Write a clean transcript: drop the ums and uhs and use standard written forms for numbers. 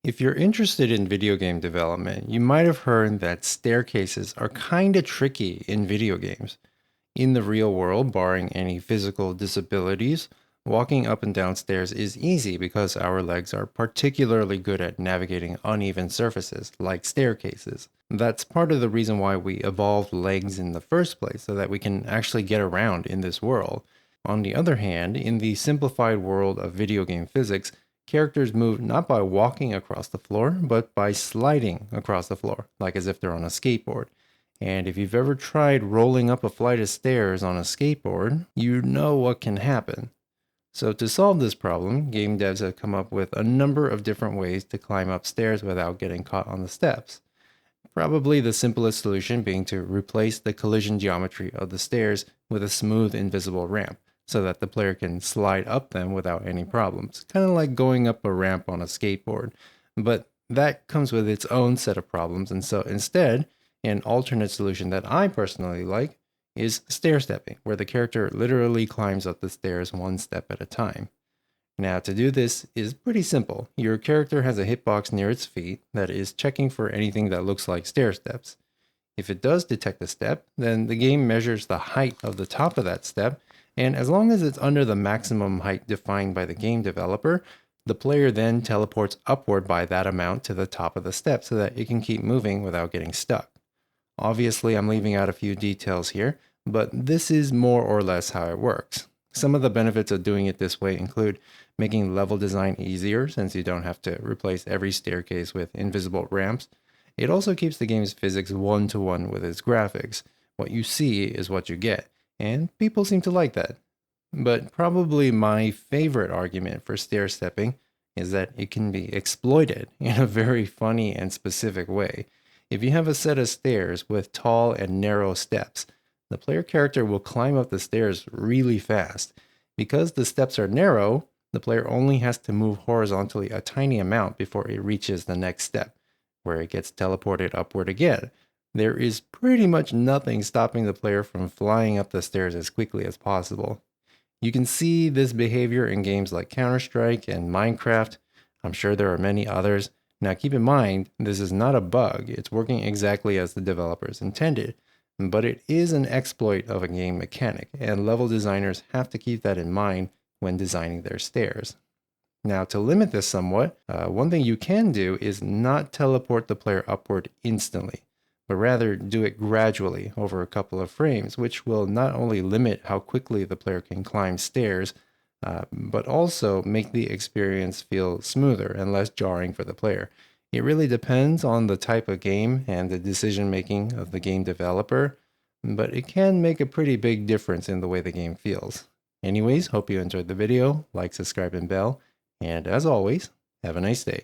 If you're interested in video game development, you might have heard that staircases are kinda tricky in video games. In the real world, barring any physical disabilities, walking up and down stairs is easy because our legs are particularly good at navigating uneven surfaces, like staircases. That's part of the reason why we evolved legs in the first place, so that we can actually get around in this world. On the other hand, in the simplified world of video game physics, characters move not by walking across the floor, but by sliding across the floor, like as if they're on a skateboard. And if you've ever tried rolling up a flight of stairs on a skateboard, you know what can happen. So, to solve this problem, game devs have come up with a number of different ways to climb up stairs without getting caught on the steps. Probably the simplest solution being to replace the collision geometry of the stairs with a smooth invisible ramp, so that the player can slide up them without any problems. Kind of like going up a ramp on a skateboard. But that comes with its own set of problems, and so instead, an alternate solution that I personally like is stair stepping, where the character literally climbs up the stairs one step at a time. Now, to do this is pretty simple. Your character has a hitbox near its feet that is checking for anything that looks like stair steps. If it does detect a step, then the game measures the height of the top of that step, and as long as it's under the maximum height defined by the game developer, the player then teleports upward by that amount to the top of the step so that it can keep moving without getting stuck. Obviously, I'm leaving out a few details here, but this is more or less how it works. Some of the benefits of doing it this way include making level design easier since you don't have to replace every staircase with invisible ramps. It also keeps the game's physics one to one with its graphics. What you see is what you get, and people seem to like that. But probably my favorite argument for stair stepping is that it can be exploited in a very funny and specific way. If you have a set of stairs with tall and narrow steps, the player character will climb up the stairs really fast. Because the steps are narrow, the player only has to move horizontally a tiny amount before it reaches the next step, where it gets teleported upward again. There is pretty much nothing stopping the player from flying up the stairs as quickly as possible. You can see this behavior in games like Counter-Strike and Minecraft. I'm sure there are many others. Now keep in mind, this is not a bug, it's working exactly as the developers intended, but it is an exploit of a game mechanic, and level designers have to keep that in mind when designing their stairs. Now, to limit this somewhat, one thing you can do is not teleport the player upward instantly, but rather do it gradually over a couple of frames, which will not only limit how quickly the player can climb stairs, but also make the experience feel smoother and less jarring for the player. It really depends on the type of game and the decision making of the game developer, but it can make a pretty big difference in the way the game feels. Anyways, hope you enjoyed the video. Like, subscribe, and bell. And as always, have a nice day.